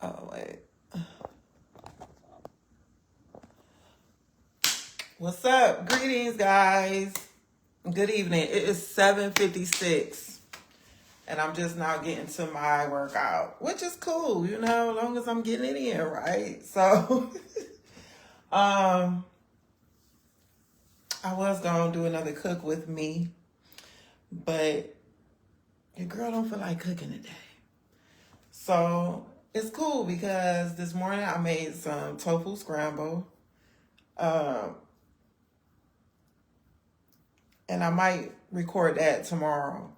Oh, wait. What's up? Greetings, guys. Good evening. It is 7:56, and I'm just now getting to my workout, which is cool, as long as I'm getting it in, right? So, um, I was going to do another cook with me, but your girl don't feel like cooking today. So, it's cool because this morning I made some tofu scramble. And I might record that tomorrow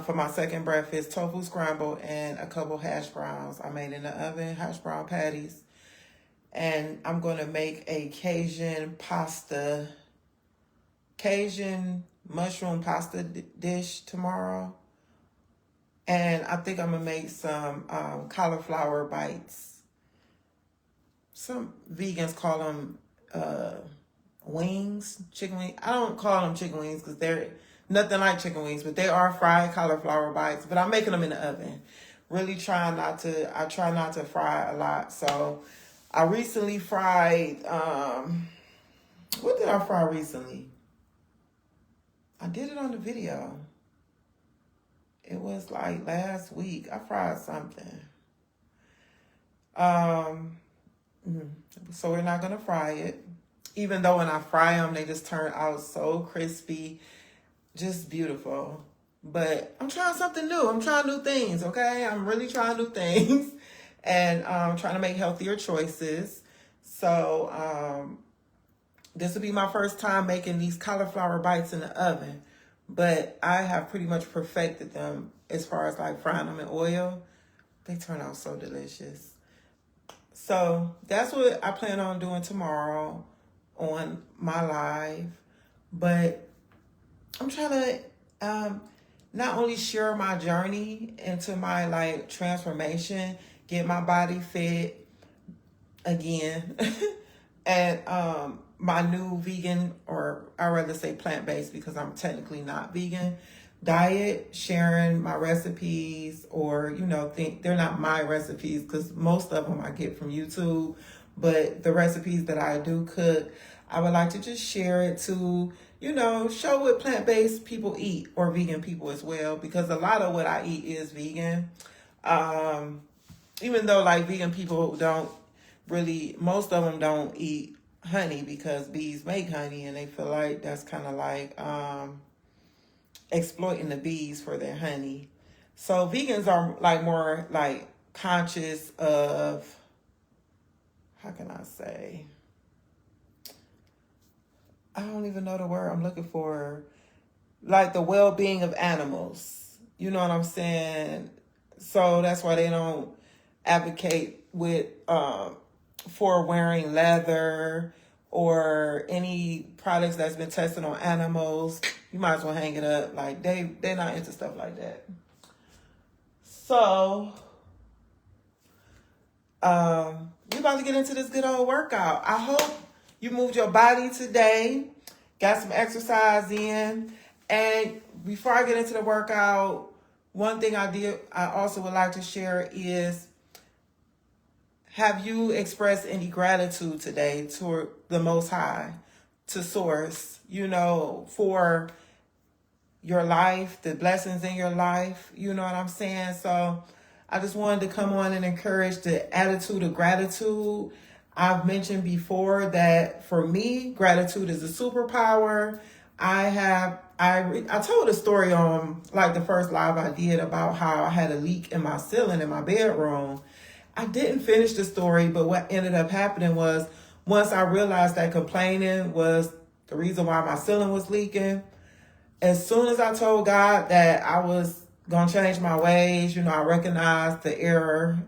for my second breakfast. Tofu scramble and a couple hash browns I made in the oven, hash brown patties. And I'm going to make a Cajun mushroom pasta dish tomorrow. And I think I'm going to make some cauliflower bites. Some vegans call them wings, chicken wings. I don't call them chicken wings because they're nothing like chicken wings, but they are fried cauliflower bites. But I'm making them in the oven. Really try not to fry a lot. So I recently fried, what did I fry recently? I did it on the video. It was like last week. I fried something. So we're not going to fry it. Even though when I fry them, they just turn out so crispy, just beautiful. But I'm trying something new. I'm trying new things, okay? I'm really trying new things and trying to make healthier choices. So this will be my first time making these cauliflower bites in the oven. But I have pretty much perfected them as far as like frying them in oil. They turn out so delicious. So that's what I plan on doing tomorrow on my live. But I'm trying to not only share my journey into my like transformation, get my body fit again, and my new vegan, or I rather say plant-based because I'm technically not vegan, diet, sharing my recipes, or think they're not my recipes because most of them I get from YouTube, but the recipes that I do cook, I would like to just share it to show what plant-based people eat, or vegan people as well, because a lot of what I eat is vegan. Even though like vegan people don't really, most of them don't eat honey because bees make honey, and they feel like that's kind of like exploiting the bees for their honey. So vegans are like more like conscious of, how can I say? I don't even know the word I'm looking for. Like the well-being of animals. You know what I'm saying? So that's why they don't advocate for wearing leather or any products that's been tested on animals. You might as well hang it up. Like they're not into stuff like that. So we're about to get into this good old workout. I hope you moved your body today, got some exercise in. And before I get into the workout, one thing I also would like to share is, have you expressed any gratitude today toward the Most High, to Source, for your life, the blessings in your life? You know what I'm saying? So I just wanted to come on and encourage the attitude of gratitude. I've mentioned before that for me, gratitude is a superpower. I told a story on like the first live I did about how I had a leak in my ceiling in my bedroom. I didn't finish the story, but what ended up happening was, once I realized that complaining was the reason why my ceiling was leaking, as soon as I told God that I was going to change my ways, I recognized the error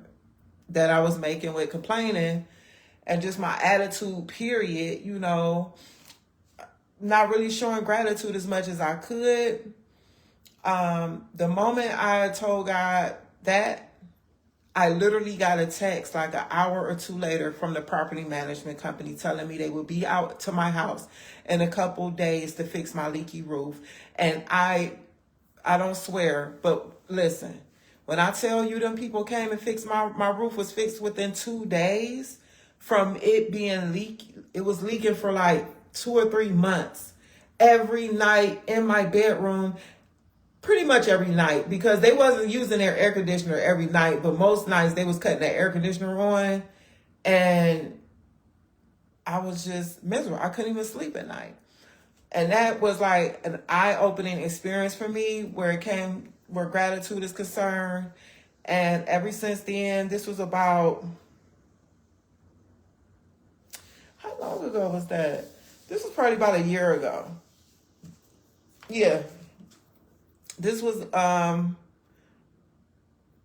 that I was making with complaining and just my attitude, period, not really showing gratitude as much as I could. The moment I told God that, I literally got a text like an hour or two later from the property management company telling me they would be out to my house in a couple days to fix my leaky roof. And I don't swear, but listen, When I tell you them people came and fixed my roof was fixed within 2 days from it being it was leaking for like 2 or 3 months. Every night in my bedroom, pretty much every night, because they wasn't using their air conditioner every night, but most nights they was cutting their air conditioner on, and I was just miserable. I couldn't even sleep at night. And that was like an eye-opening experience for me where gratitude is concerned. And ever since then, this was about, how long ago was that? This was probably about a year ago. Yeah. This was,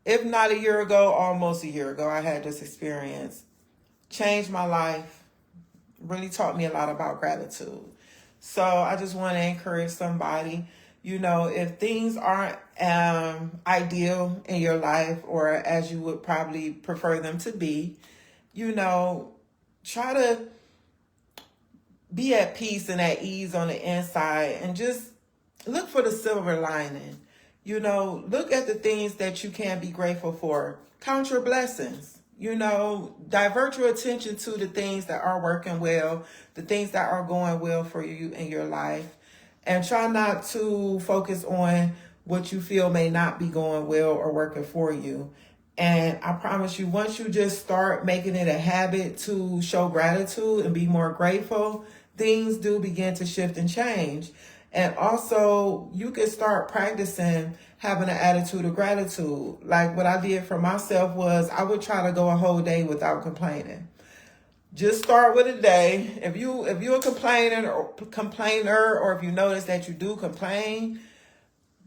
if not a year ago, almost a year ago, I had this experience. Changed my life. Really taught me a lot about gratitude. So I just want to encourage somebody, if things aren't ideal in your life or as you would probably prefer them to be, try to be at peace and at ease on the inside and just look for the silver lining. Look at the things that you can be grateful for. Count your blessings. Divert your attention to the things that are working well, the things that are going well for you in your life, and try not to focus on what you feel may not be going well or working for you. And I promise you, once you just start making it a habit to show gratitude and be more grateful, things do begin to shift and change. And also, you can start practicing having an attitude of gratitude. Like what I did for myself was I would try to go a whole day without complaining. Just start with a day. If you're a complainer, or if you notice that you do complain,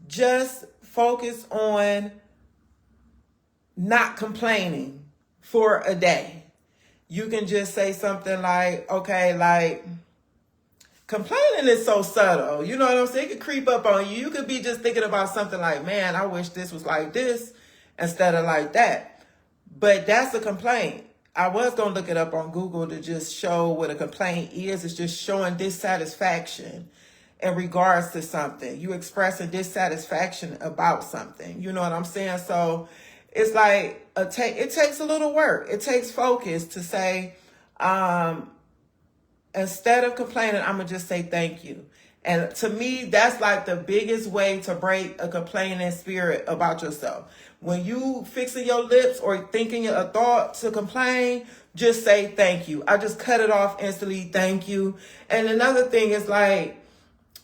just focus on not complaining for a day. You can just say something like, okay, like, complaining is so subtle. You know what I'm saying? It could creep up on you. You could be just thinking about something like, man, I wish this was like this instead of like that. But that's a complaint. I was going to look it up on Google to just show what a complaint is. It's just showing dissatisfaction in regards to something. You expressing dissatisfaction about something. You know what I'm saying? So it's like it takes a little work. It takes focus to say, instead of complaining, I'm going to just say thank you. And to me, that's like the biggest way to break a complaining spirit about yourself. When you fixing your lips or thinking a thought to complain, just say thank you. I just cut it off instantly. Thank you. And another thing is like,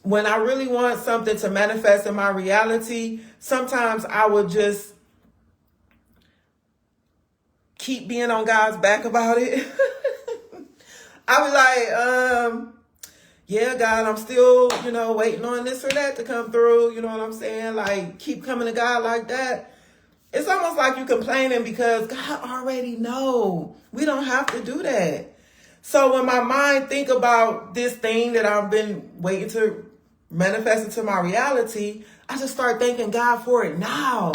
when I really want something to manifest in my reality, sometimes I would just keep being on God's back about it. I was like, yeah, God, I'm still, waiting on this or that to come through. You know what I'm saying? Like, keep coming to God like that. It's almost like you complaining because God already know. We don't have to do that. So when my mind think about this thing that I've been waiting to manifest into my reality, I just start thanking God for it now.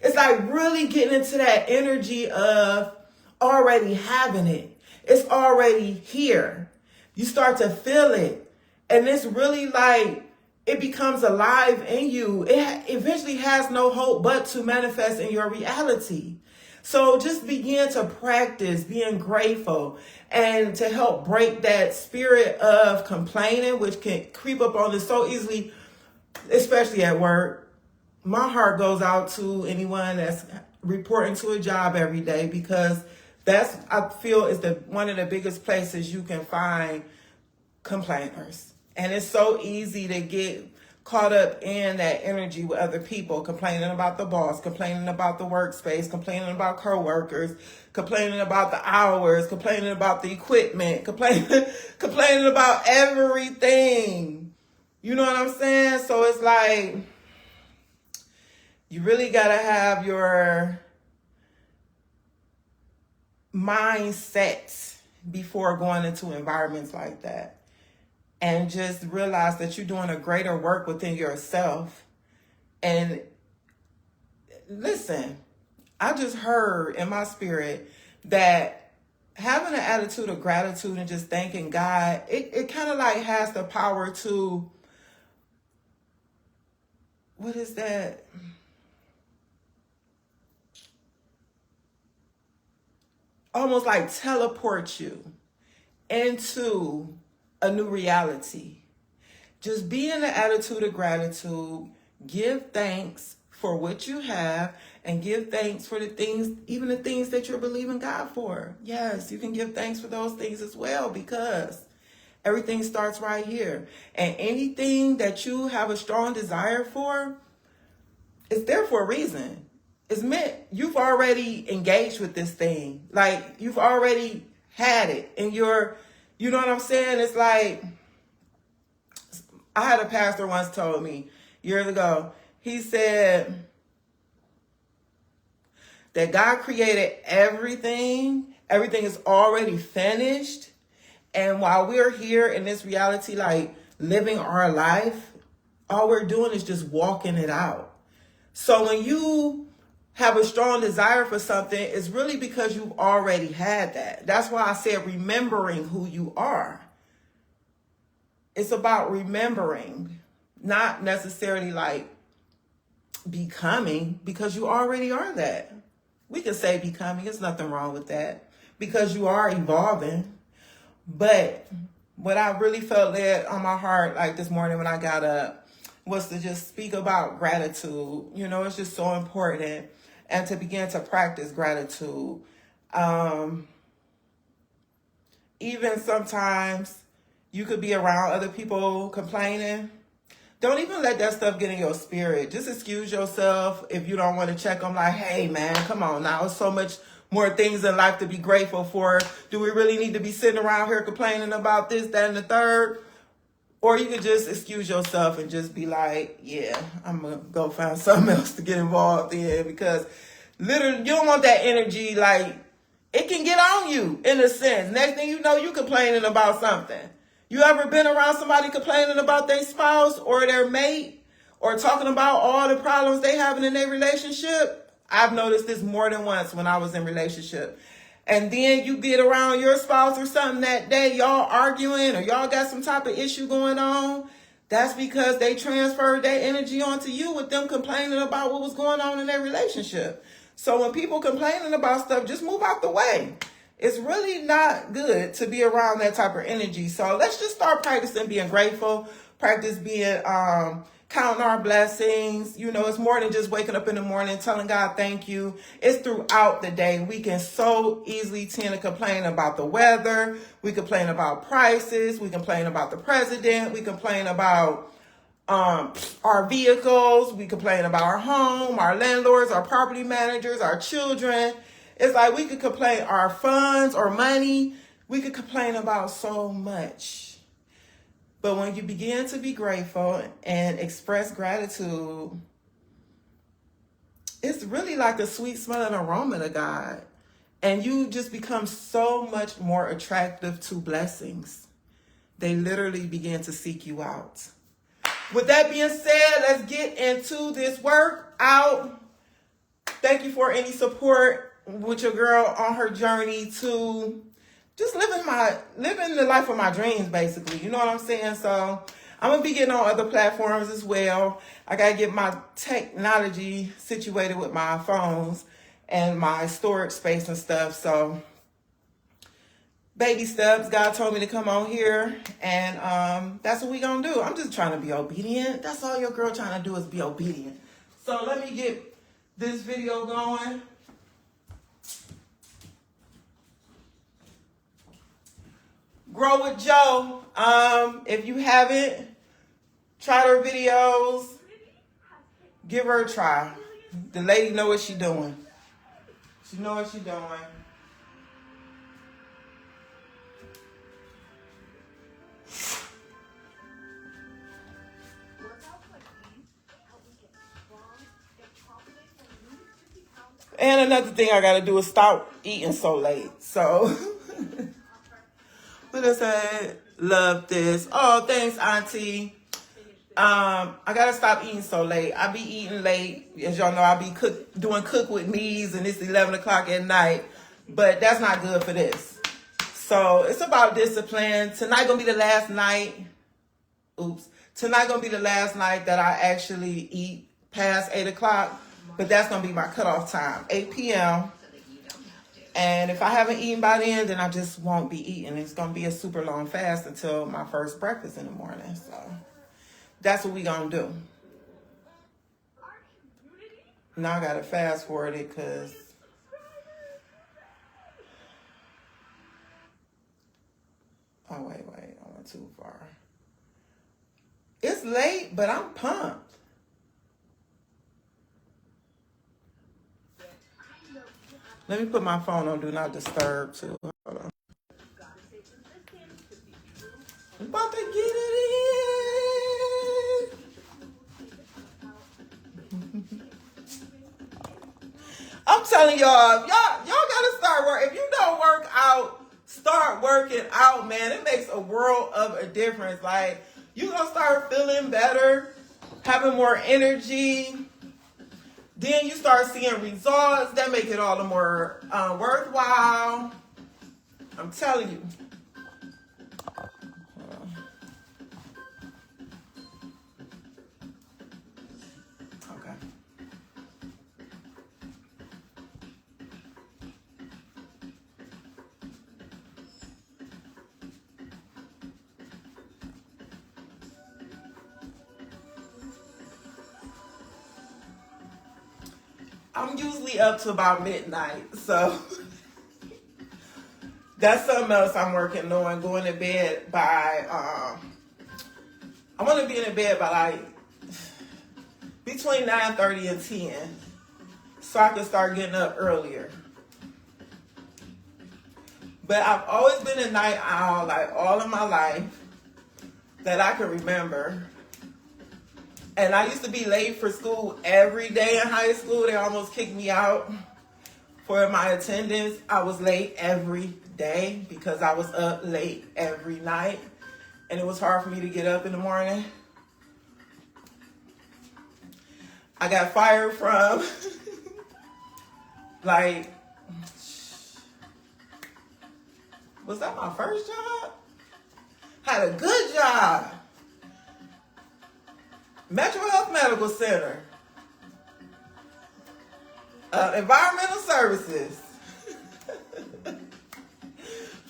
It's like really getting into that energy of already having it. It's already here. You start to feel it. And it's really like it becomes alive in you. It eventually has no hope but to manifest in your reality. So just begin to practice being grateful and to help break that spirit of complaining, which can creep up on us so easily, especially at work. My heart goes out to anyone that's reporting to a job every day, because that's, I feel, is one of the biggest places you can find complainers. And it's so easy to get caught up in that energy with other people, complaining about the boss, complaining about the workspace, complaining about coworkers, complaining about the hours, complaining about the equipment, complaining about everything. You know what I'm saying? So it's like, you really got to have your mindset before going into environments like that. And just realize that you're doing a greater work within yourself. And listen, I just heard in my spirit that having an attitude of gratitude and just thanking God, it kind of like has the power to, what is that? almost like teleport you into a new reality. Just be in the attitude of gratitude. Give thanks for what you have and give thanks for the things, even the things that you're believing God for. Yes, you can give thanks for those things as well, because everything starts right here. And anything that you have a strong desire for, it's there for a reason. It's meant, you've already engaged with this thing. Like, you've already had it. And you know what I'm saying? It's like, I had a pastor once told me years ago, he said that God created everything. Everything is already finished. And while we're here in this reality, like living our life, all we're doing is just walking it out. So when you have a strong desire for something, it's really because you've already had that. That's why I said remembering who you are. It's about remembering, not necessarily like becoming, because you already are that. We can say becoming, there's nothing wrong with that, because you are evolving. But what I really felt led on my heart, like this morning when I got up, was to just speak about gratitude. You know, it's just so important. And to begin to practice gratitude. Even sometimes you could be around other people complaining. Don't even let that stuff get in your spirit. Just excuse yourself if you don't want to check them. Like, hey, man, come on now. There's so much more things in life to be grateful for. Do we really need to be sitting around here complaining about this, that, and the third? Or you could just excuse yourself and just be like, yeah, I'm going to go find something else to get involved in, because literally you don't want that energy. Like, it can get on you in a sense. Next thing you know, you complaining about something. You ever been around somebody complaining about their spouse or their mate, or talking about all the problems they having in their relationship? I've noticed this more than once when I was in relationship. And then you get around your spouse or something that day, y'all arguing or y'all got some type of issue going on. That's because they transferred their energy onto you with them complaining about what was going on in their relationship. So when people complaining about stuff, just move out the way. It's really not good to be around that type of energy. So let's just start practicing being grateful, practice being, counting our blessings. You know, it's more than just waking up in the morning telling God thank you. It's throughout the day. We can so easily tend to complain about the weather. We complain about prices. We complain about the president. We complain about our vehicles. We complain about our home, our landlords, our property managers, our children. It's like we could complain our funds or money. We could complain about so much. But when you begin to be grateful and express gratitude, it's really like a sweet smelling aroma to God. And you just become so much more attractive to blessings. They literally begin to seek you out. With that being said, let's get into this workout. Thank you for any support with your girl on her journey to just living the life of my dreams, basically. You know what I'm saying? So I'm going to be getting on other platforms as well. I got to get my technology situated with my phones and my storage space and stuff. So baby steps. God told me to come on here, and that's what we going to do. I'm just trying to be obedient. That's all your girl trying to do is be obedient. So let me get this video going. Grow with Joe. If you haven't tried her videos, give her a try. The lady know what she doing. She know what she doing. And another thing I gotta do is stop eating so late. So what I said, love this. Oh, thanks, Auntie. I gotta stop eating so late. I be eating late. As y'all know, I be doing cook with me's, and it's 11 o'clock at night. But that's not good for this. So it's about discipline. Tonight gonna be the last night. Tonight gonna be the last night that I actually eat past 8 o'clock. But that's gonna be my cutoff time, 8 p.m. And if I haven't eaten by then I just won't be eating. It's going to be a super long fast until my first breakfast in the morning. So that's what we going to do. Now I got to fast forward it because oh, wait. I went too far. It's late, but I'm pumped. Let me put my phone on Do Not Disturb, too. Hold on. I'm about to get it in. I'm telling y'all gotta start work. If you don't work out, start working out, man. It makes a world of a difference. Like, you gonna start feeling better, having more energy. Then you start seeing results that make it all the more worthwhile. I'm telling you. Okay. I'm usually up to about midnight, so that's something else I'm working on. Going to bed by, I want to be in bed by like between 9:30 and 10, so I can start getting up earlier. But I've always been a night owl, like all of my life that I can remember. And I used to be late for school every day in high school. They almost kicked me out for my attendance. I was late every day because I was up late every night. And it was hard for me to get up in the morning. I got fired from, like, was that my first job? Had a good job. Metro Health Medical Center. Environmental Services.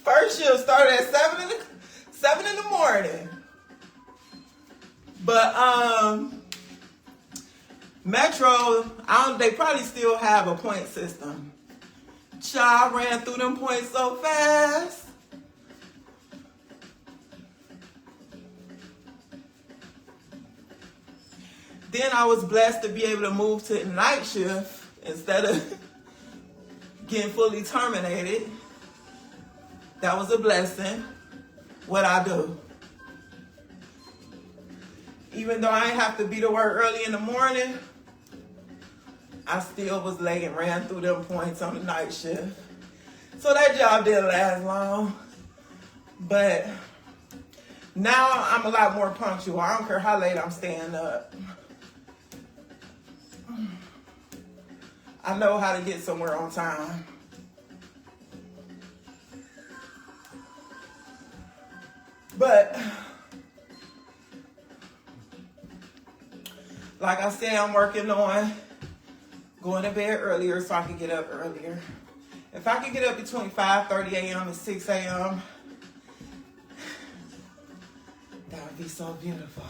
First shift started at 7 in the morning. But Metro, they probably still have a point system. Child ran through them points so fast. Then I was blessed to be able to move to the night shift instead of getting fully terminated. That was a blessing. What I do. Even though I ain't have to be to work early in the morning, I still was late and ran through them points on the night shift. So that job didn't last long. But now I'm a lot more punctual. I don't care how late I'm staying up. I know how to get somewhere on time. But like I said, I'm working on going to bed earlier so I can get up earlier. If I could get up between 5:30 a.m. and 6 a.m., that would be so beautiful.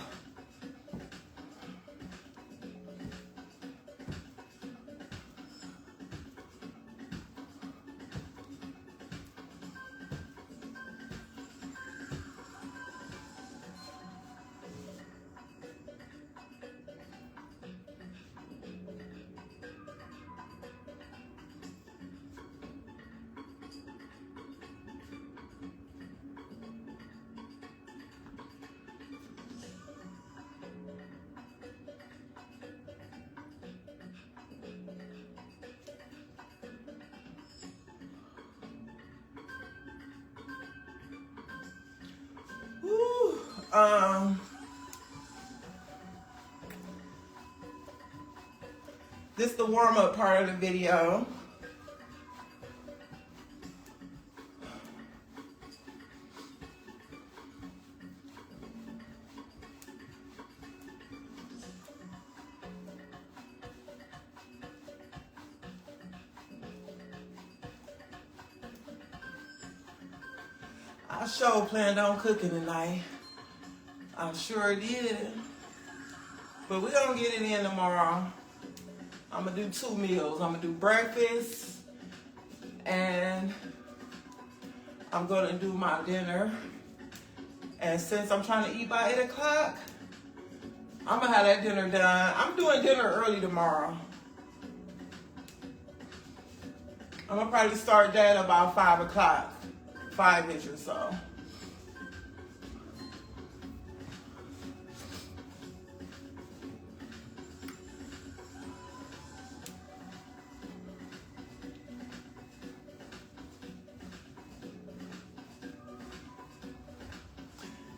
This is the warm-up part of the video. I sure planned on cooking tonight. I sure did. But we're gonna get it in tomorrow. I'm gonna do 2 meals. I'm gonna do breakfast and I'm gonna do my dinner. And since I'm trying to eat by 8 o'clock, I'm gonna have that dinner done. I'm doing dinner early tomorrow. I'm gonna probably start that about 5 o'clock, 5-ish or so.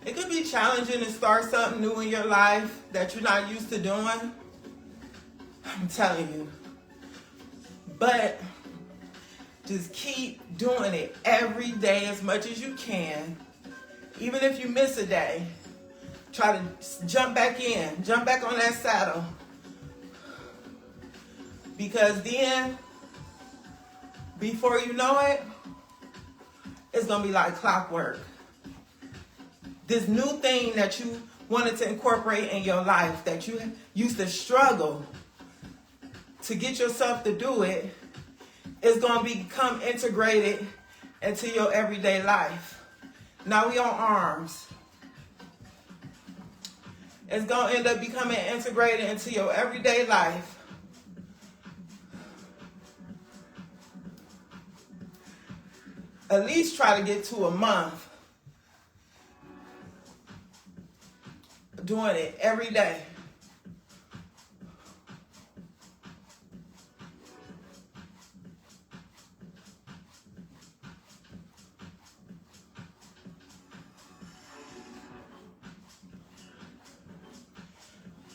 It could be challenging to start something new in your life that you're not used to doing. I'm telling you. But just keep doing it every day as much as you can. Even if you miss a day, try to jump back on that saddle. Because then, before you know it, it's going to be like clockwork. This new thing that you wanted to incorporate in your life, that you used to struggle to get yourself to do it, is going to become integrated into your everyday life. Now we on arms. It's going to end up becoming integrated into your everyday life. At least try to get to a month doing it every day.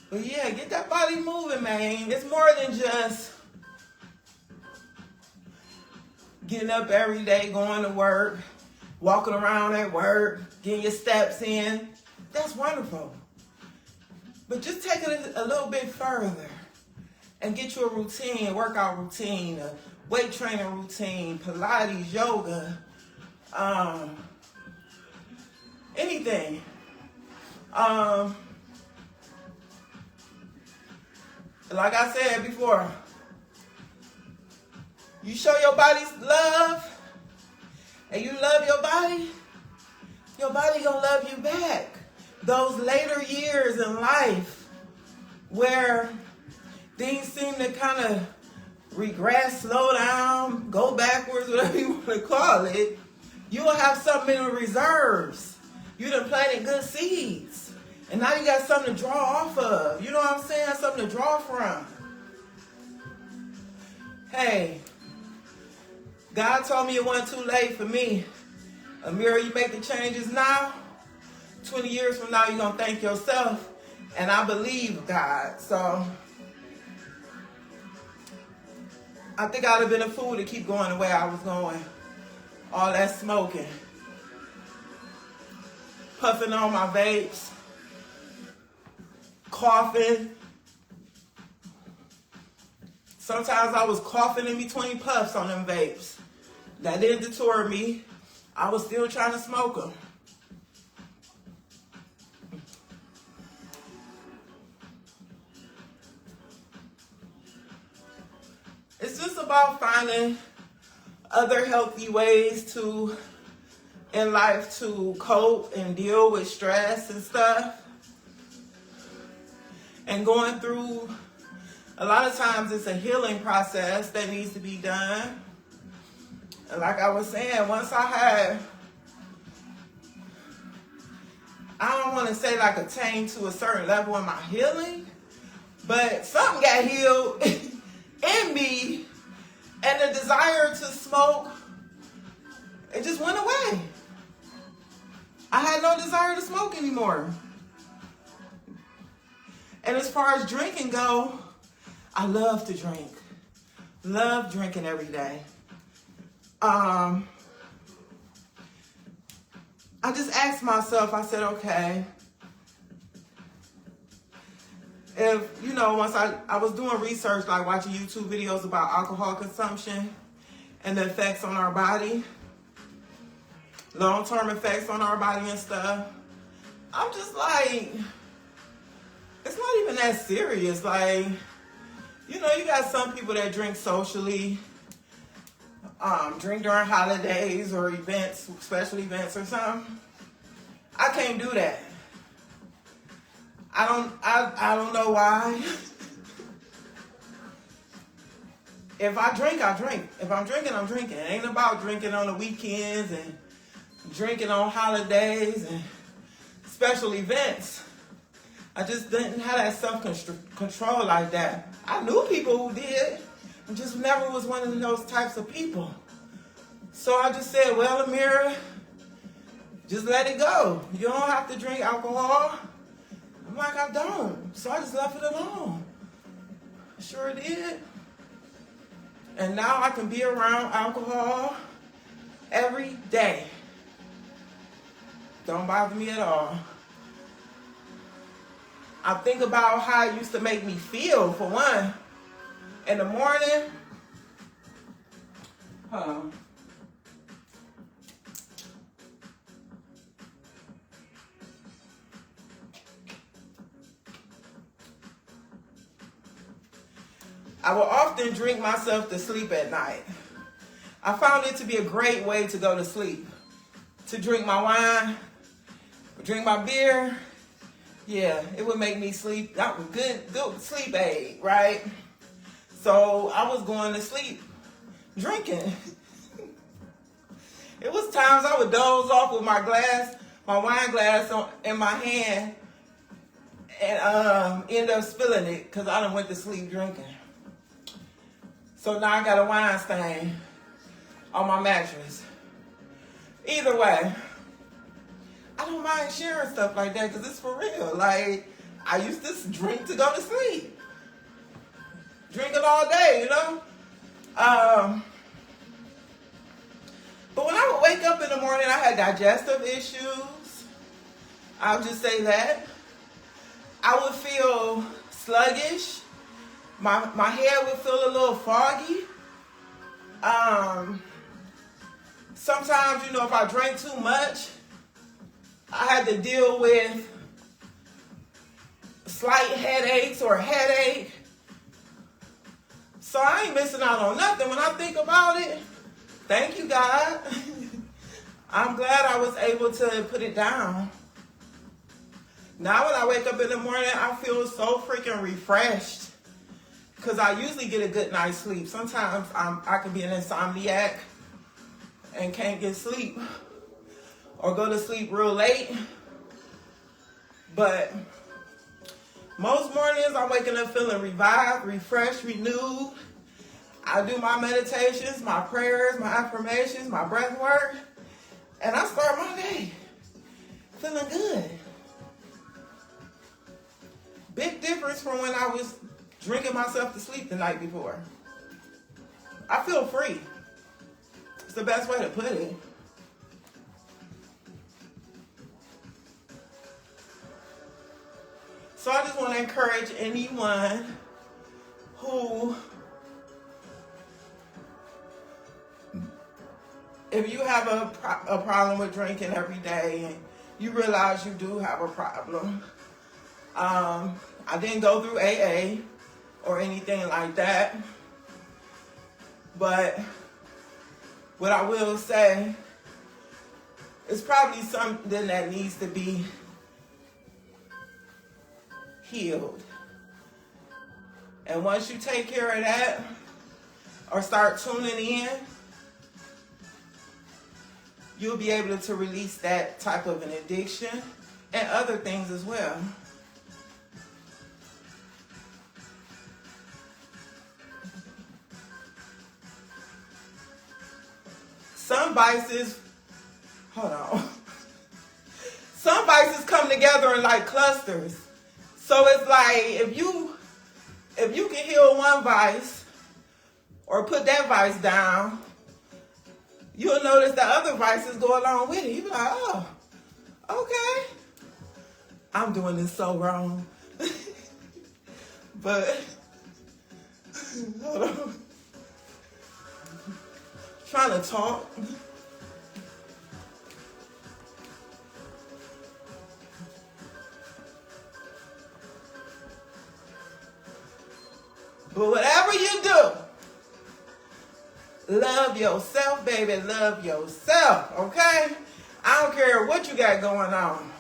But yeah, get that body moving, man. It's more than just getting up every day, going to work, walking around at work, getting your steps in. That's wonderful. But just take it a little bit further and get you a routine, a workout routine, a weight training routine, Pilates, yoga, anything. Like I said before, you show your body love and you love your body gonna love you back. Those later years in life where things seem to kind of regress, slow down, go backwards, whatever you want to call it, you will have something in the reserves. You done planted good seeds. And now you got something to draw off of. You know what I'm saying? Something to draw from. Hey, God told me it wasn't too late for me. Amira, you make the changes now. 20 years from now, you're going to thank yourself. And I believe God. So I think I'd have been a fool to keep going the way I was going. All that smoking. Puffing on my vapes. Coughing. Sometimes I was coughing in between puffs on them vapes. That didn't deter me. I was still trying to smoke them. It's just about finding other healthy ways in life to cope and deal with stress and stuff. And going through, a lot of times it's a healing process that needs to be done. And like I was saying, once I don't want to say like attained to a certain level in my healing, but something got healed in me, and the desire to smoke, it just went away. I had no desire to smoke anymore. And as far as drinking go, I love to drink. Love drinking every day. I just asked myself, I said, okay, if, once I was doing research, like watching YouTube videos about alcohol consumption and the effects on our body. long-term effects on our body and stuff. I'm just like, it's not even that serious. Like, you know, you got some people that drink socially, drink during holidays or events, special events or something. I can't do that. I don't know why. If I drink, I drink. If I'm drinking, I'm drinking. It ain't about drinking on the weekends and drinking on holidays and special events. I just didn't have that self-control like that. I knew people who did. I just never was one of those types of people. So I just said, well, Amira, just let it go. You don't have to drink alcohol. I'm like, I don't. So I just left it alone. I sure did. And now I can be around alcohol every day. Don't bother me at all. I think about how it used to make me feel, for one. In the morning, I will often drink myself to sleep at night. I found it to be a great way to go to sleep. To drink my wine, drink my beer. Yeah, it would make me sleep. That was good sleep aid, right? So I was going to sleep drinking. It was times I would doze off with my wine glass in my hand and end up spilling it because I done went to sleep drinking. So now I got a wine stain on my mattress. Either way, I don't mind sharing stuff like that because it's for real. Like, I used to drink to go to sleep. Drink it all day, you know? But when I would wake up in the morning, I had digestive issues. I'll just say that. I would feel sluggish. My head would feel a little foggy. Sometimes, you know, if I drank too much, I had to deal with slight headaches or a headache. So I ain't missing out on nothing when I think about it. Thank you, God. I'm glad I was able to put it down. Now when I wake up in the morning, I feel so freaking refreshed. Because I usually get a good night's sleep. Sometimes I can be an insomniac and can't get sleep. Or go to sleep real late. But most mornings I'm waking up feeling revived, refreshed, renewed. I do my meditations, my prayers, my affirmations, my breath work. And I start my day feeling good. Big difference from when I was drinking myself to sleep the night before. I feel free. It's the best way to put it. So I just want to encourage anyone who, if you have a problem with drinking every day and you realize you do have a problem, I didn't go through AA or anything like that, but what I will say, it's probably something that needs to be healed. And once you take care of that or start tuning in, you'll be able to release that type of an addiction and other things as well. Some vices, some vices come together in like clusters. So it's like if you can heal one vice or put that vice down, you'll notice the other vices go along with it. You'll be like, oh, okay. I'm doing this so wrong. But, hold on. Trying to talk. But whatever you do, love yourself, baby. Love yourself, okay? I don't care what you got going on.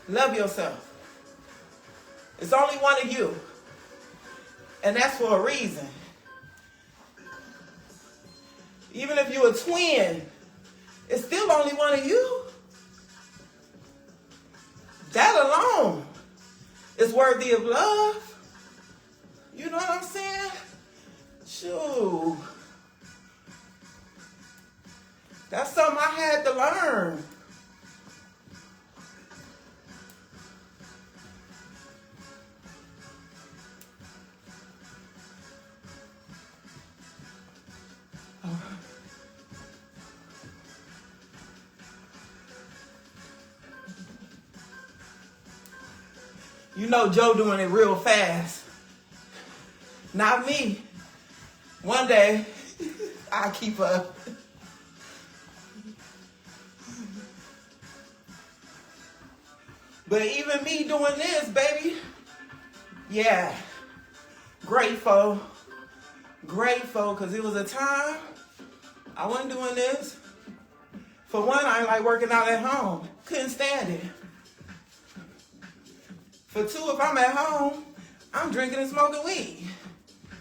Love yourself. It's only one of you. And that's for a reason. Even if you're a twin, it's still only one of you. That alone is worthy of love. You know what I'm saying? Shoot. That's something I had to learn. You know Joe doing it real fast. Not me. One day, I'll keep up. But even me doing this, baby, yeah, grateful, because it was a time I wasn't doing this. For one, I ain't like working out at home. Couldn't stand it. For two, if I'm at home, I'm drinking and smoking weed.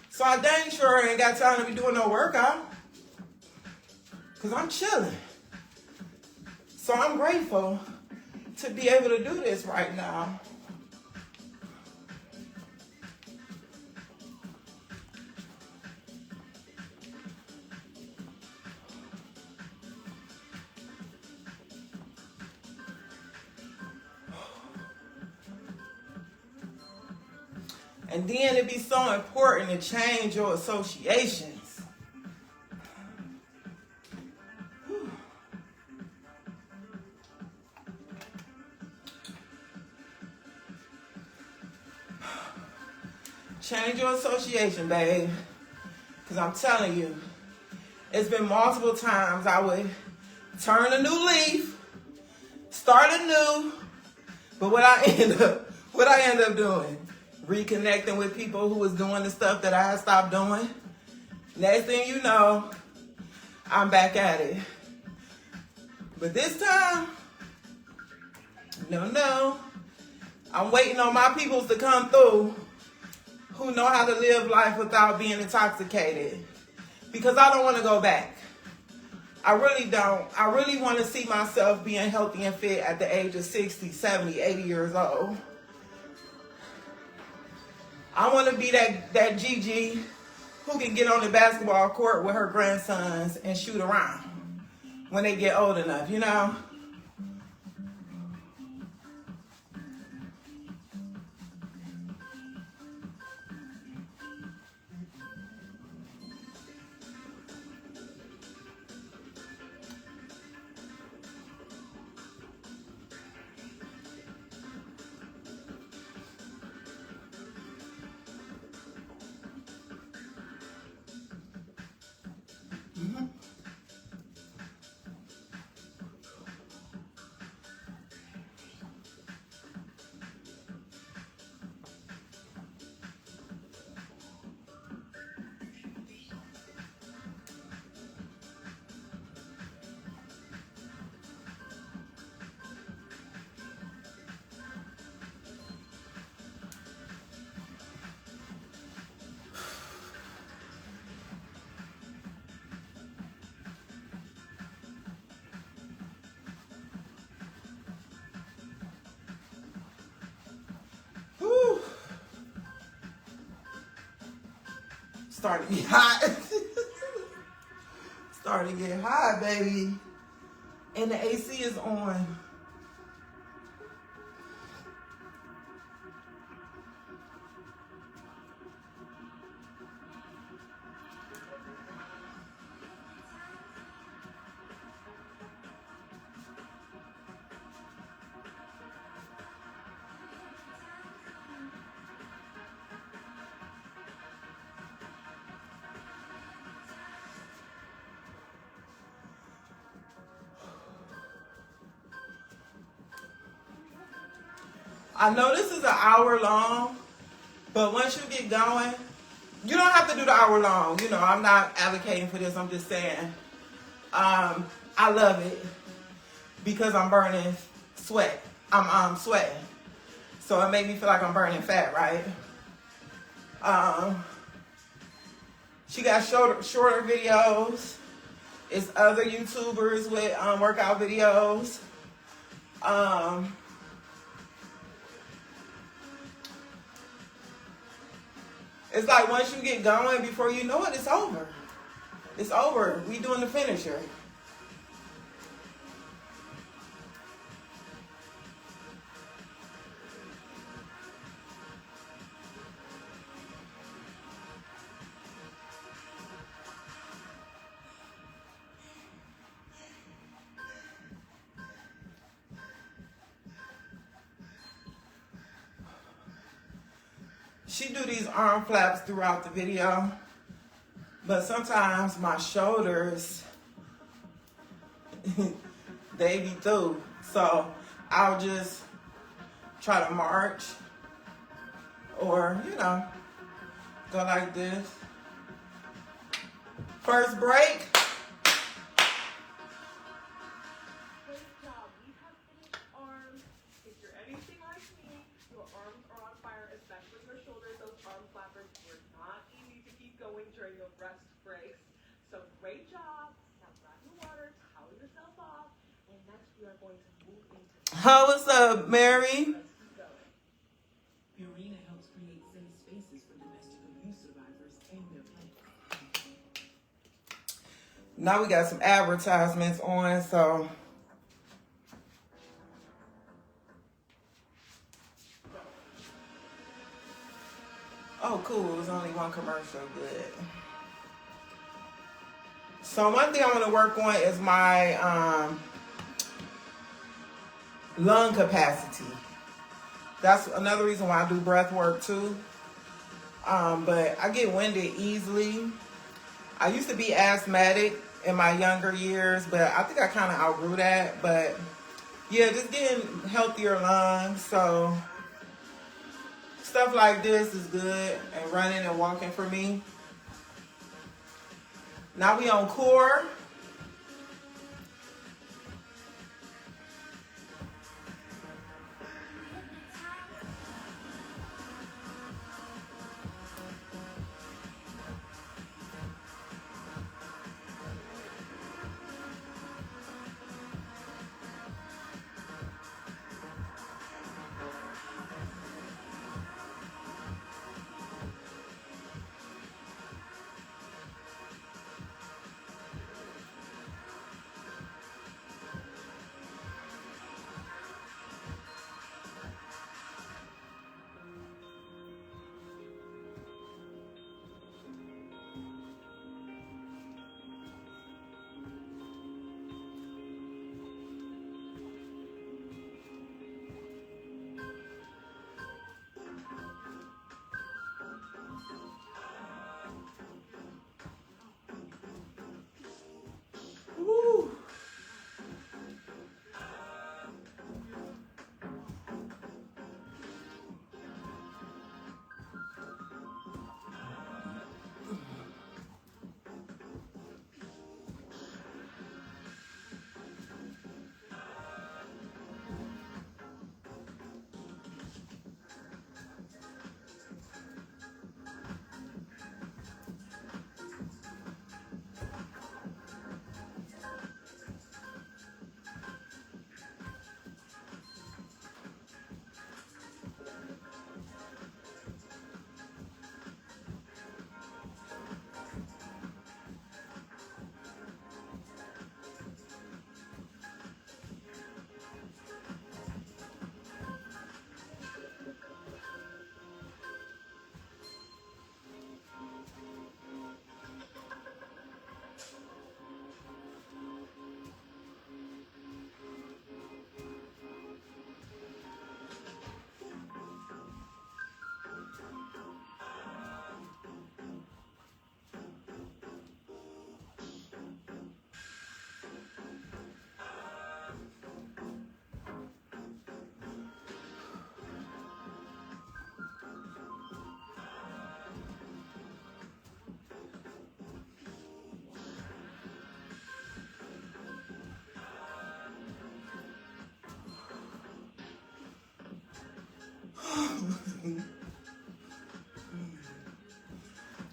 So I dang sure ain't got time to be doing no workout. Because I'm chilling. So I'm grateful to be able to do this right now. And then it'd be so important to change your associations. Change your association, babe. Because I'm telling you, it's been multiple times I would turn a new leaf, start anew, but what I end up doing? Reconnecting with people who was doing the stuff that I had stopped doing. Next thing you know, I'm back at it. But this time, no. I'm waiting on my peoples to come through who know how to live life without being intoxicated. Because I don't want to go back. I really don't. I really want to see myself being healthy and fit at the age of 60, 70, 80 years old. I want to be that Gigi who can get on the basketball court with her grandsons and shoot around when they get old enough, you know? Starting to get hot. Starting to get hot, baby. And the AC is on. I know this is an hour long, But once you get going, you don't have to do the hour long. You know, I'm not advocating for this. I'm just saying, I love it because I'm burning sweat. I'm sweating. So it made me feel like I'm burning fat, right? She got shorter videos. It's other YouTubers with workout videos. It's like once you get going, before you know it, it's over. It's over. We doing the finisher. She do these arm flaps throughout the video, but sometimes my shoulders, they be through. So I'll just try to march or, you know, go like this. First break. How what's up, Mary? Now we got some advertisements on, so oh cool, it was only one commercial, good. So one thing I'm gonna work on is my lung capacity. That's another reason why I do breath work too. But I get winded easily. I used to be asthmatic in my younger years, but I think I kind of outgrew that. But yeah, just getting healthier lungs. So stuff like this is good, and running and walking for me. Now we on core.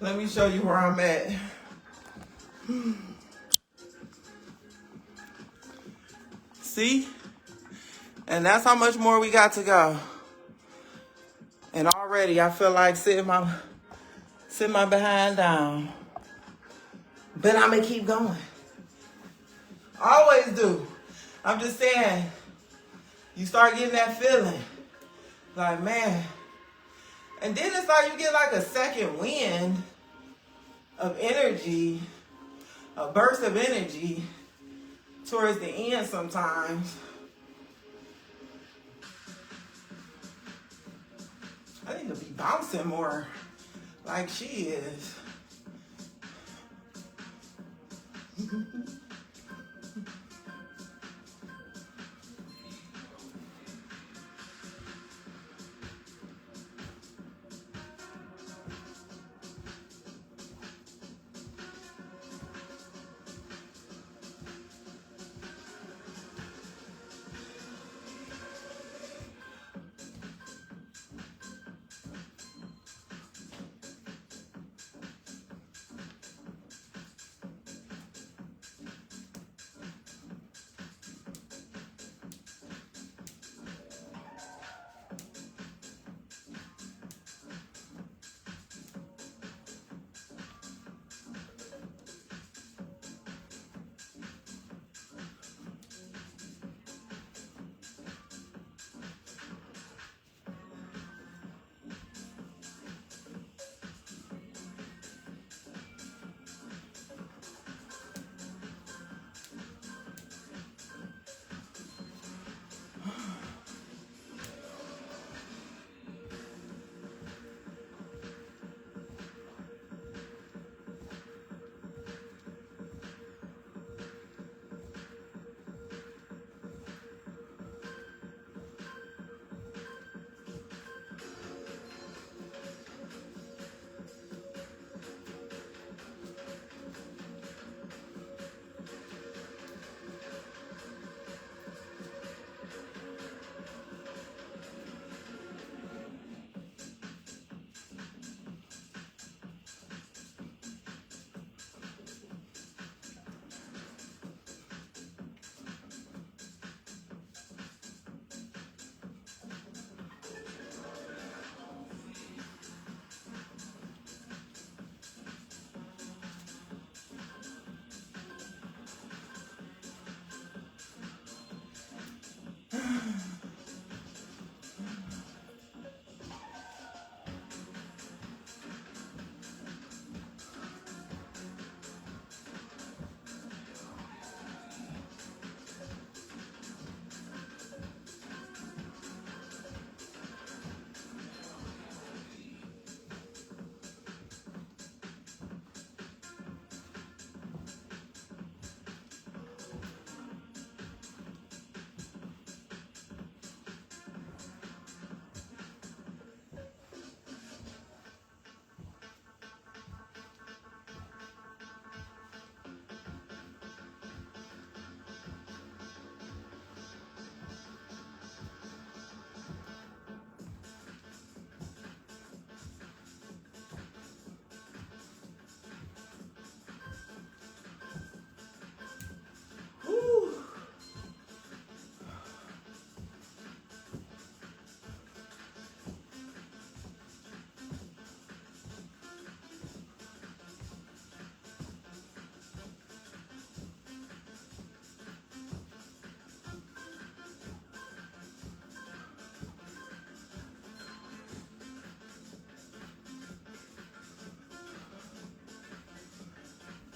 Let me show you where I'm at. See? And that's how much more we got to go. And already I feel like sitting my behind down. But I'm going to keep going. I always do. I'm just saying, you start getting that feeling. Like, man. And then it's like you get like a second wind of energy, a burst of energy towards the end sometimes. I need to be bouncing more like she is.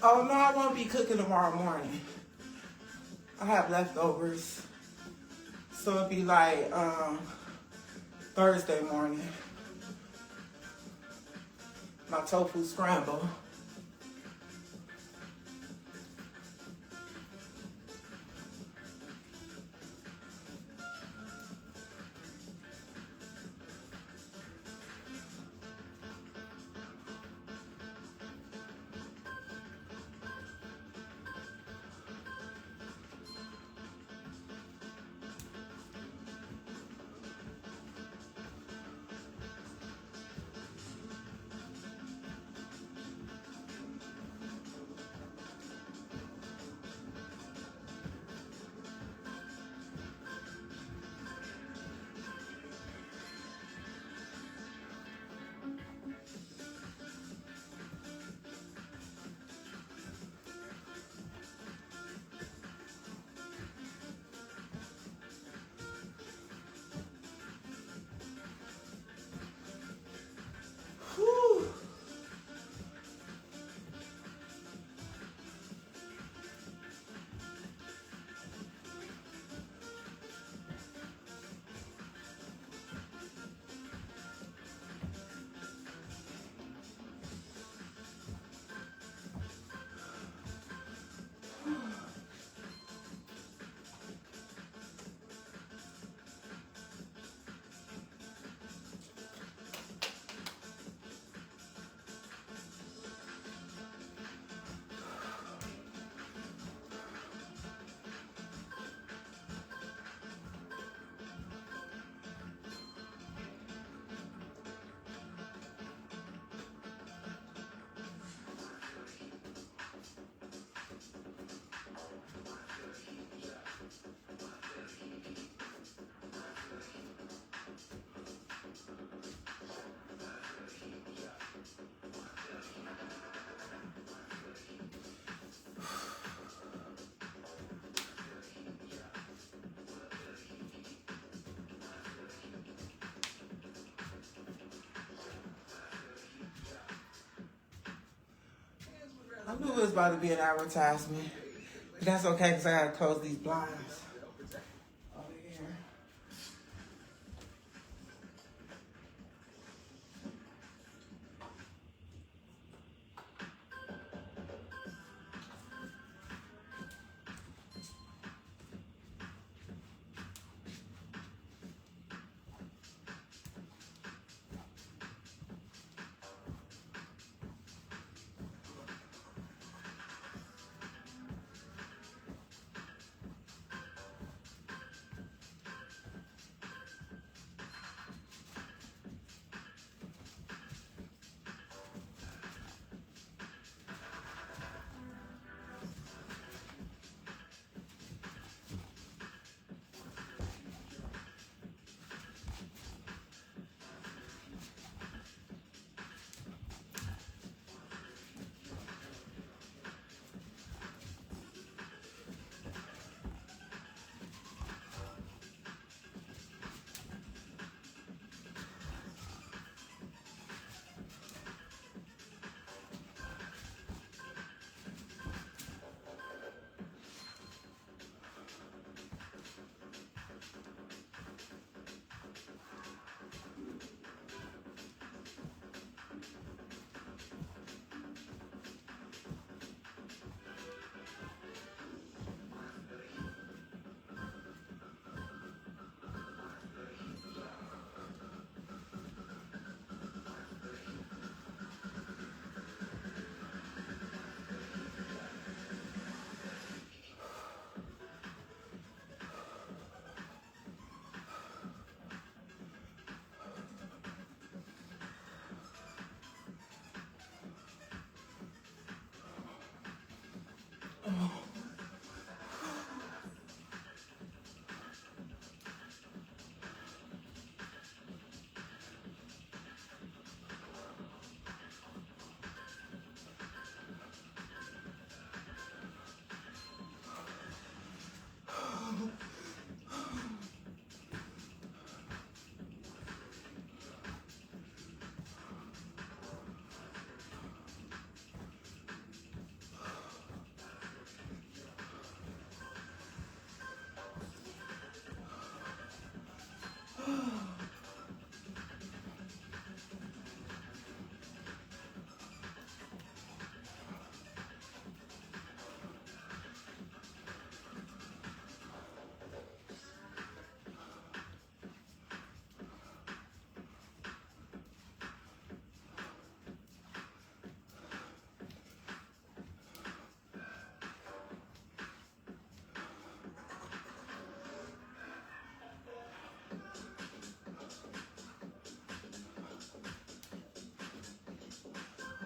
Oh, no, I won't be cooking tomorrow morning. I have leftovers. So it'll be like Thursday morning. My tofu scramble. I knew it was about to be an advertisement. But that's okay because I got to close these blinds over here.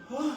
Woo.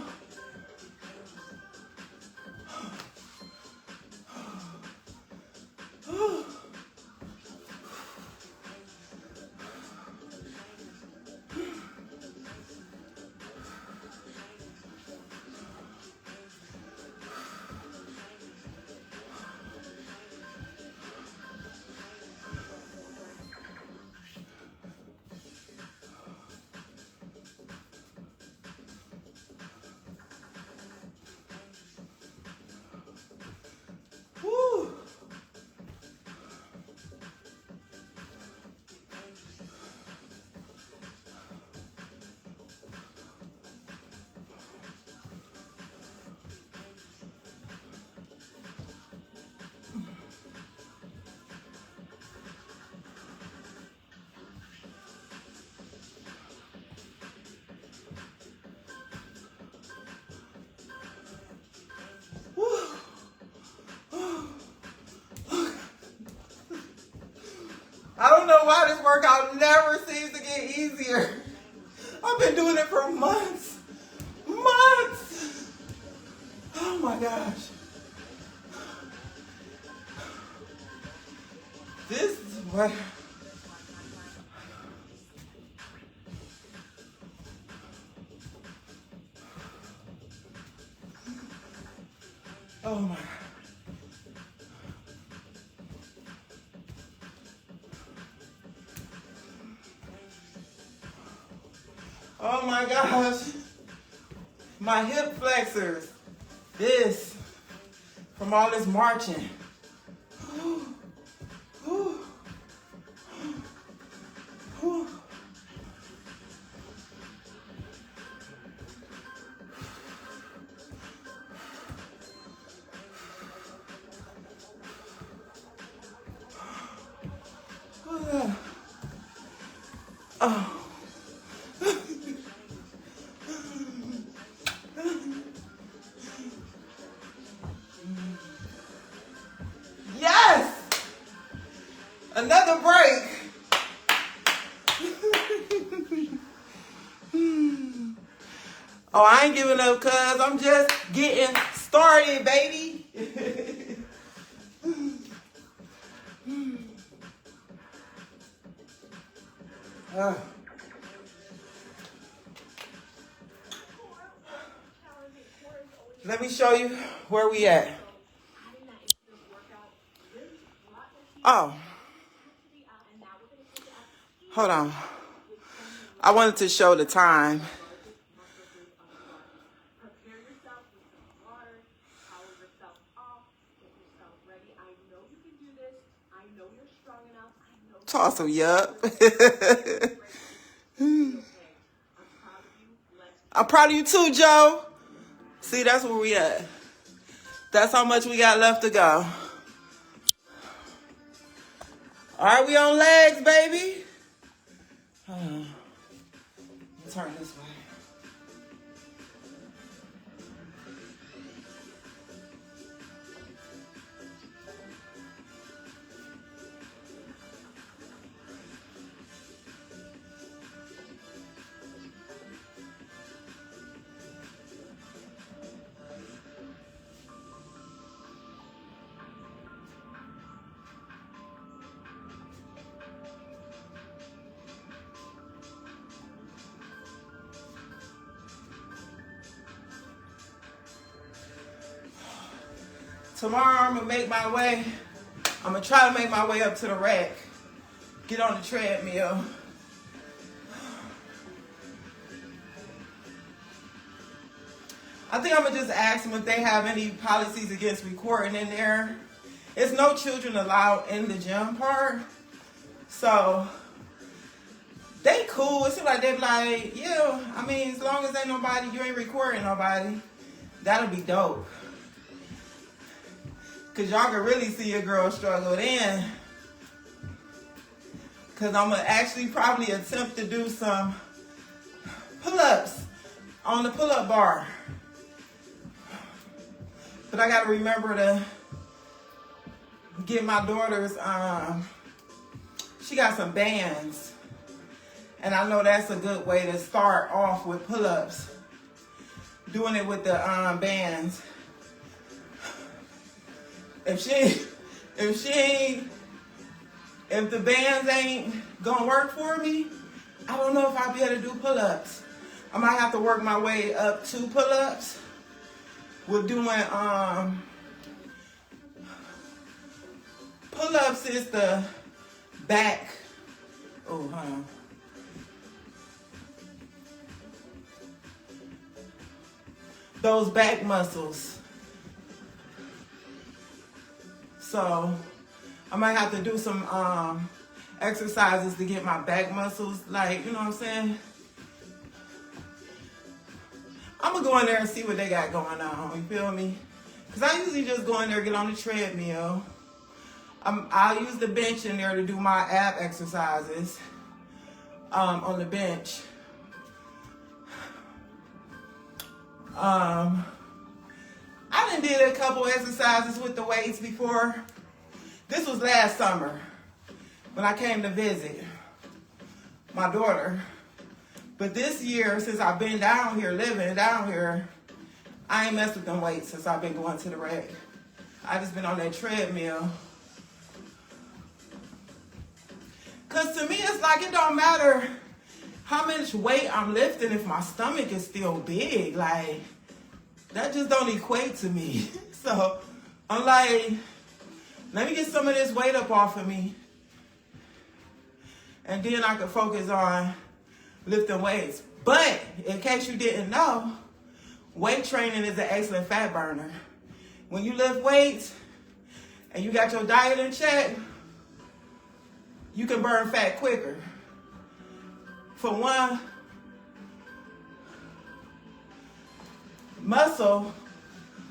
I don't know why this workout never seems to get easier. I've been doing it for months. Months! Oh my gosh. This is what... Oh my God. Oh my gosh. My hip flexors. this from all this marching. Oh. Yes! Another break. Oh, I ain't giving up, cuz I'm just getting started, baby. Let me show you where we at. Oh. Hold on. I wanted to show the time. Toss him, yup. I'm proud of you too, Joe. See, that's where we at. That's how much we got left to go. All right, we on legs, baby. Turn this way. Tomorrow I'm gonna make my way. I'm gonna try to make my way up to the rack. Get on the treadmill. I think I'm gonna just ask them if they have any policies against recording in there. It's no children allowed in the gym part. So they cool. It seems like they're like, yeah, I mean, as long as ain't nobody, you ain't recording nobody, that'll be dope. Cause y'all can really see a girl struggle then. Cause I'm gonna actually probably attempt to do some pull-ups on the pull-up bar. But I gotta remember to get my daughter's, she got some bands. And I know that's a good way to start off with pull-ups. Doing it with the bands. If the bands ain't gonna work for me, I don't know if I'll be able to do pull-ups. I might have to work my way up to pull-ups. We're doing pull-ups is the back. Oh, hold on. Those back muscles. So I might have to do some exercises to get my back muscles, like, you know what I'm saying? I'm gonna go in there and see what they got going on, you feel me? Because I usually just go in there, get on the treadmill. I'll use the bench in there to do my ab exercises on the bench. I done did a couple exercises with the weights before. This was last summer when I came to visit my daughter. But this year, since I've been down here, living down here, I ain't messed with them weights since I've been going to the rack. I just been on that treadmill. Cause to me, it's like it don't matter how much weight I'm lifting if my stomach is still big. Like, that just don't equate to me. So I'm like, let me get some of this weight up off of me. And then I can focus on lifting weights. But in case you didn't know, weight training is an excellent fat burner. When you lift weights and you got your diet in check, you can burn fat quicker. For one, muscle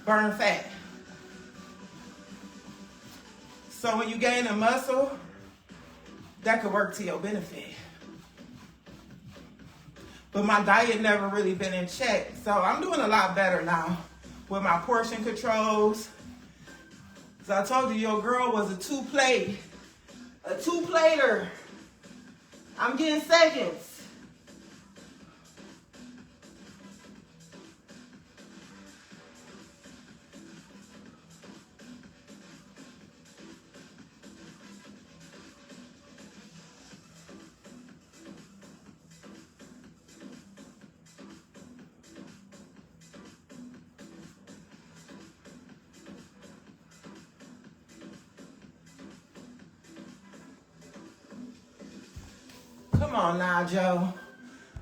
burn fat. So when you gain a muscle, that could work to your benefit. But my diet never really been in check. So I'm doing a lot better now with my portion controls. So I told you your girl was a two-plater. I'm getting seconds. Come on now, Joe.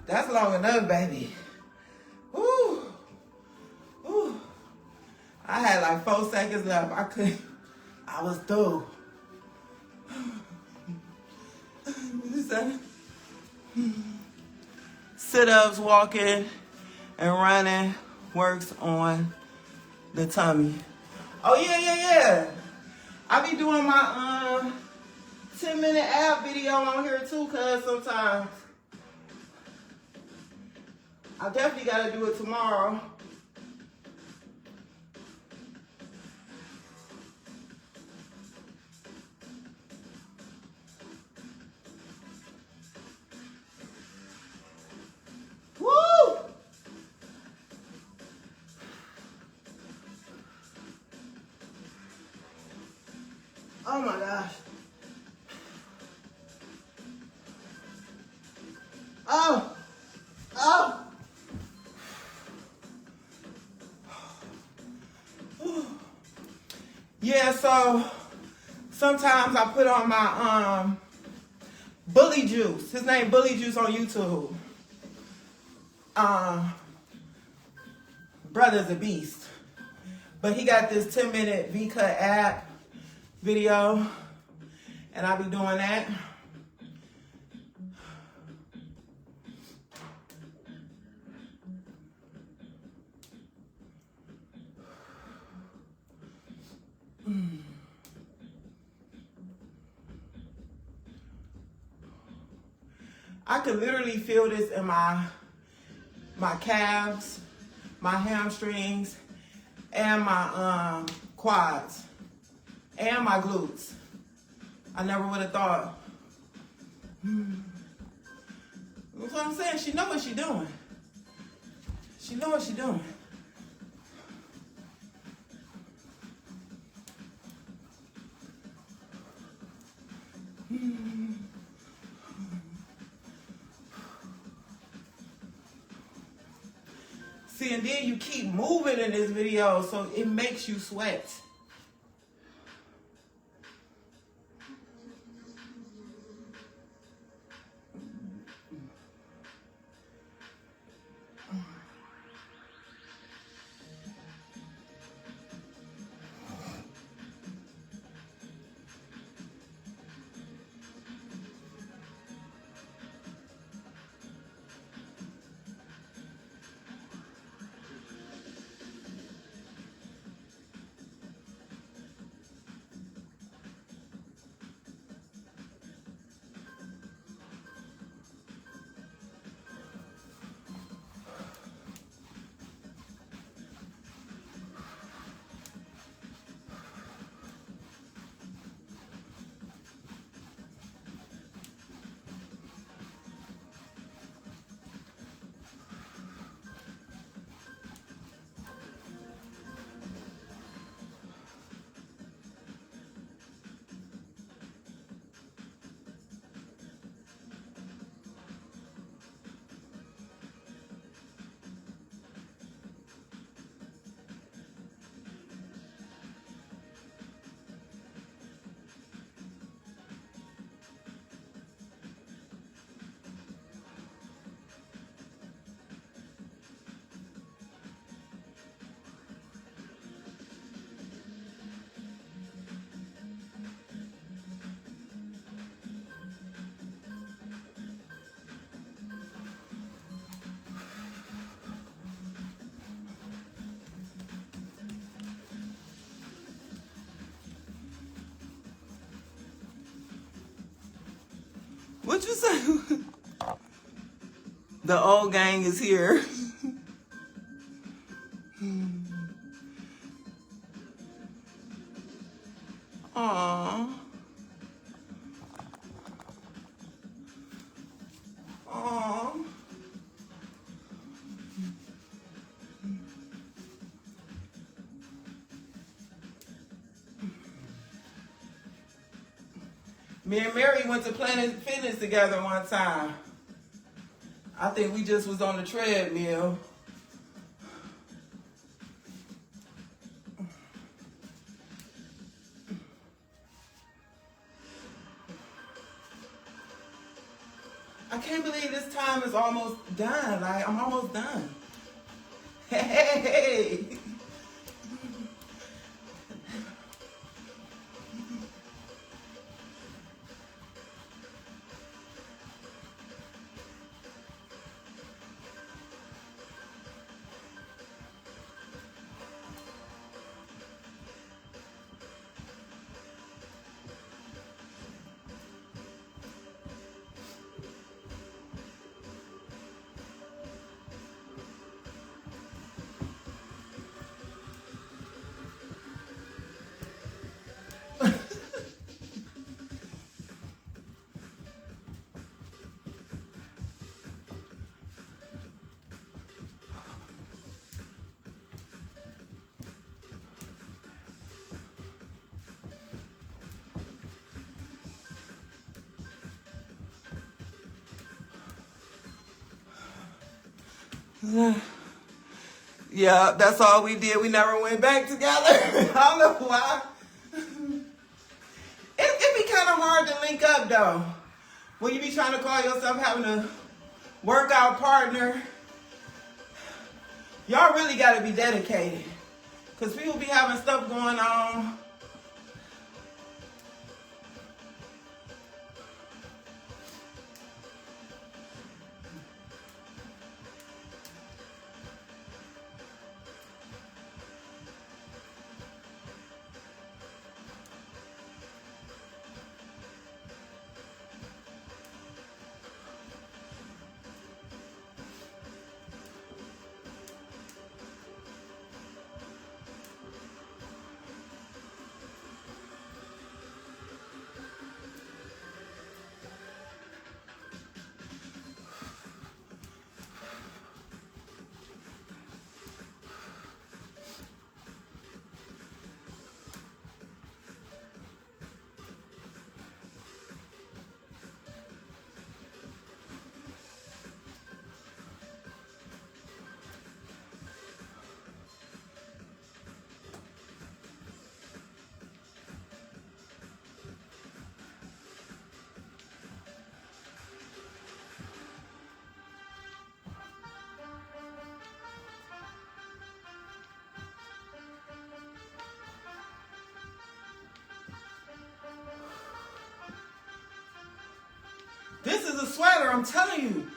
That's long enough, baby. Ooh. Ooh. I had like 4 seconds left. I was through. Sit-ups, walking, and running works on the tummy. Oh, yeah. I be doing my 10-minute ab video on here too, cuz sometimes. I definitely gotta do it tomorrow. Woo! Oh my gosh. Oh. Yeah, so sometimes I put on my Bully Juice. His name Bully Juice on YouTube. Brother's a beast. But he got this 10-minute V-cut ab video, and I be doing that. I could literally feel this in my calves, my hamstrings, and my quads, and my glutes. I never would have thought. That's what I'm saying. She know what she's doing. She know what she's doing. See, and then you keep moving in this video, so it makes you sweat. What you say? The old gang is here. Aww. Aww. Me and Mary went to Planet Fitness together one time. I think we just was on the treadmill. I can't believe this time is almost done. Like, I'm almost done. Hey! Yeah, that's all we did. We never went back together. I don't know why. It be kind of hard to link up though. When you be trying to call yourself having a workout partner, y'all really got to be dedicated. Because people be having stuff going on. This is a sweater, I'm telling you.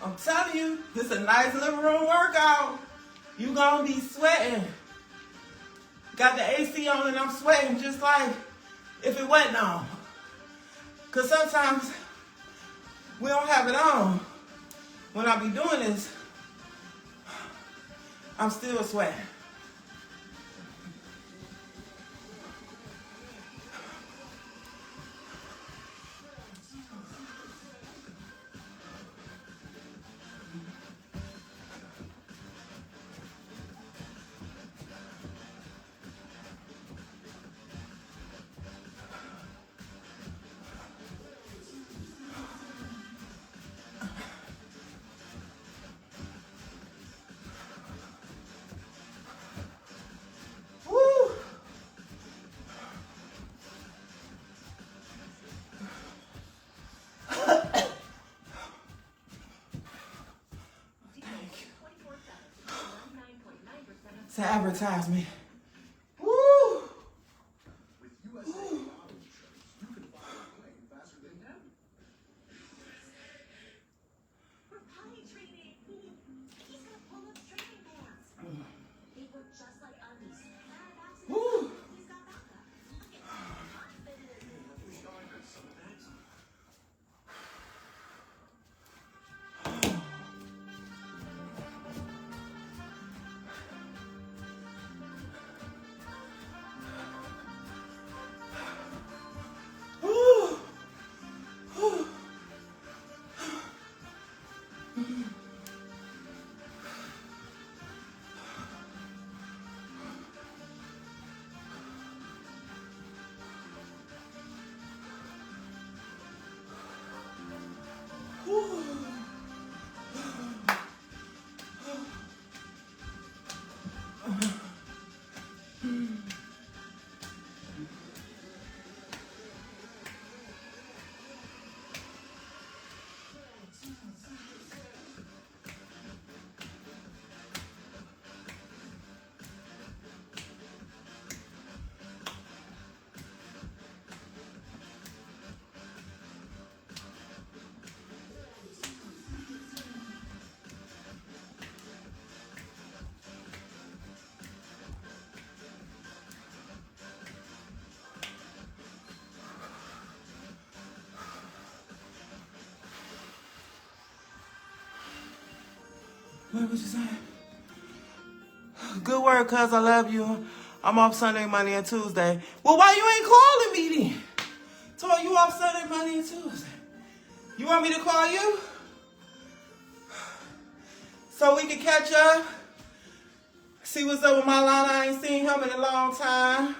I'm telling you, this is a nice living room workout. You gonna be sweating. Got the AC on and I'm sweating just like if it wasn't on. Cause sometimes we don't have it on. When I be doing this, I'm still sweating. It's an advertisement. Woo! Woo. Woo. What was you saying? Good work, cuz I love you. I'm off Sunday, Monday, and Tuesday. Well, why you ain't calling me then? Told you off Sunday, Monday, and Tuesday. You want me to call you? So we can catch up? See what's up with my line. I ain't seen him in a long time.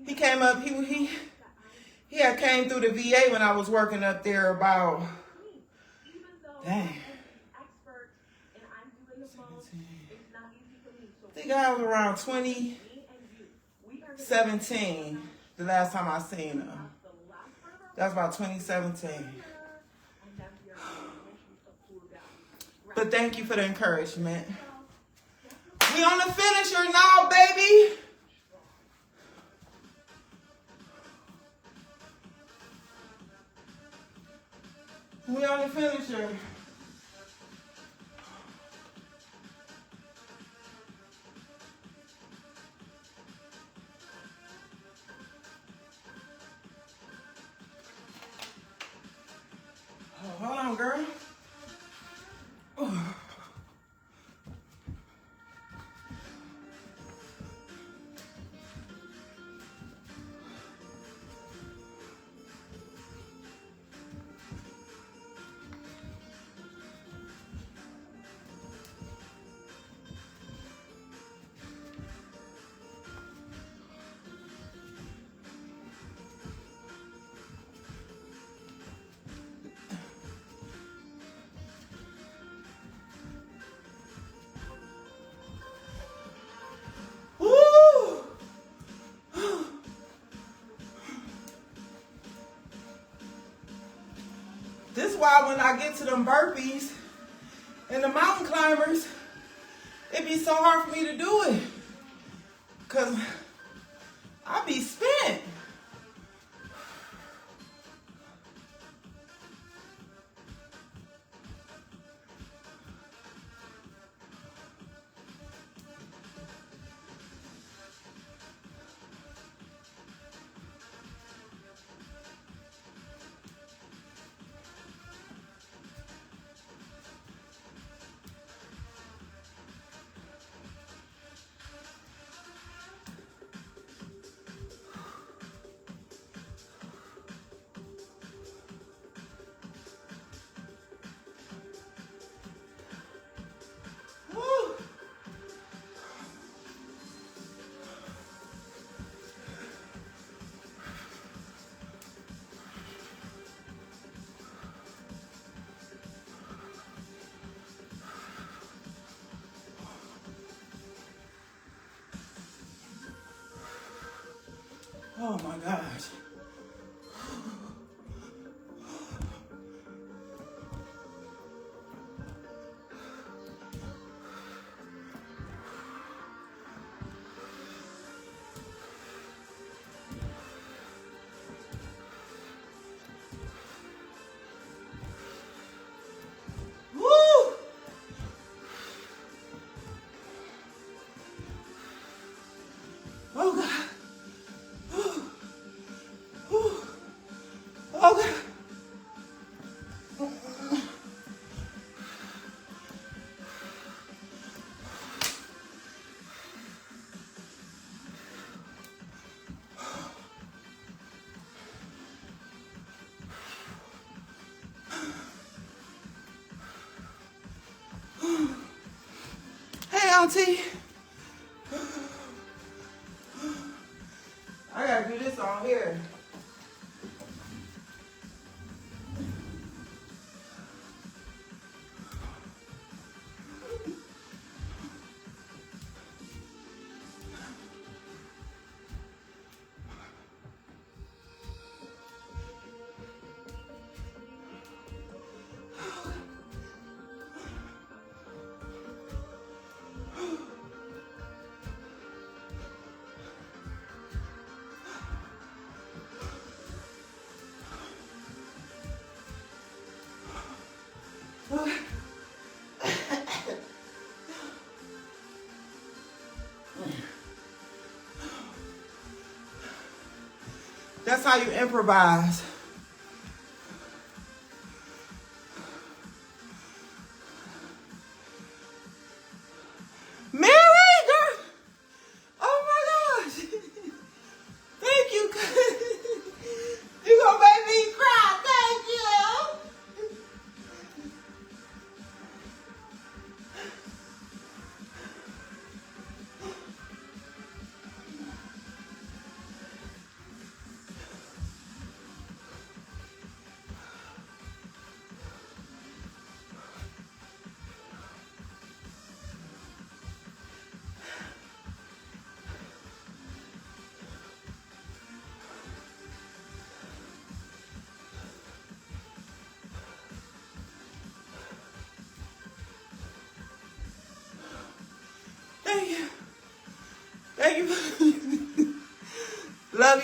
He came up, he had came through the VA when I was working up there about, dang. I think I was around 2017, the last time I seen him. That was about 2017. But thank you for the encouragement. We on the finisher now, baby. We on the finisher. Oh, hold on, girl. Oh. This is why when I get to them burpees and the mountain climbers, it be so hard for me to do it. Cause I be spent. Oh my gosh. Woo! Oh God. Okay. Hey, Auntie. I gotta do this on here. That's how you improvise.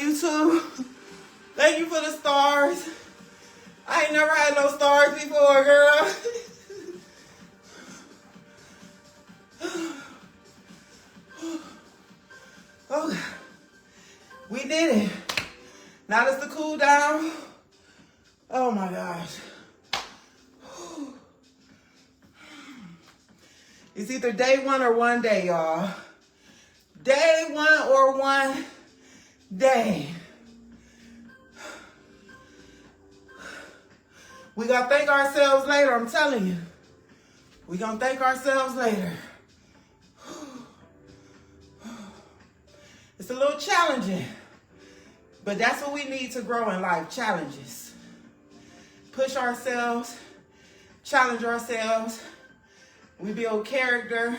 you too. Thank you for the stars. I ain't never had no stars before, girl. Oh, we did it. Now that's the cool down. Oh my gosh. It's either day one or one day, y'all. Day one or one day. We gonna thank ourselves later, I'm telling you. We gonna thank ourselves later. It's a little challenging, but that's what we need to grow in life, challenges. Push ourselves, challenge ourselves. We build character,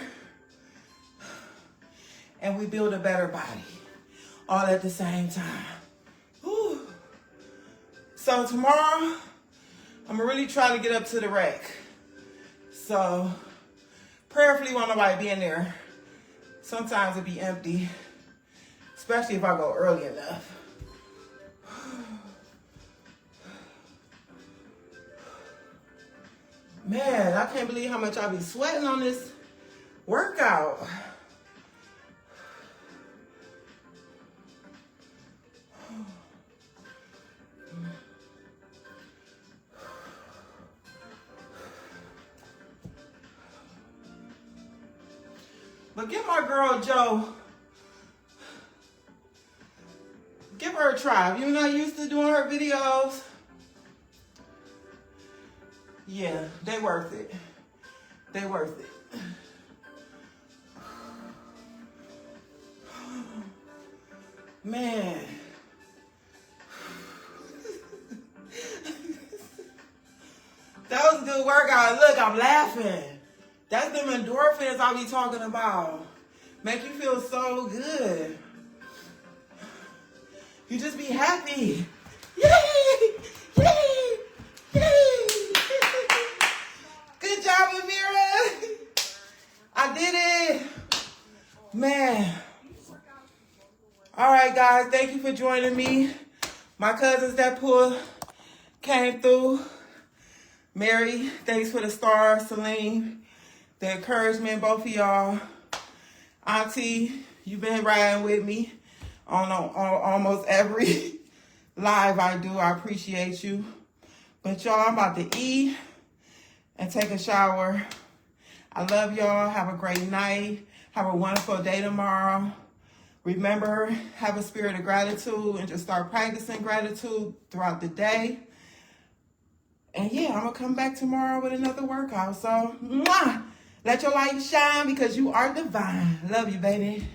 and we build a better body, all at the same time. Whew. So tomorrow, I'm gonna really try to get up to the rack. So, prayerfully won't nobody be in there. Sometimes it be empty, especially if I go early enough. Man, I can't believe how much I be sweating on this workout. But give my girl Jo, give her a try. If you're not used to doing her videos, yeah, they worth it. They worth it. Man. That was a good workout. Look, I'm laughing. That's them endorphins I be talking about. Make you feel so good. You just be happy. Yay! Yay! Yay! Good job, Amira. I did it. Man. All right, guys. Thank you for joining me. My cousins that came through. Mary, thanks for the star. Celine, the encouragement, both of y'all. Auntie, you've been riding with me on almost every live I do. I appreciate you. But y'all, I'm about to eat and take a shower. I love y'all. Have a great night. Have a wonderful day tomorrow. Remember, have a spirit of gratitude and just start practicing gratitude throughout the day. And yeah, I'm going to come back tomorrow with another workout. So, mwah! Let your light shine because you are divine. Love you, baby.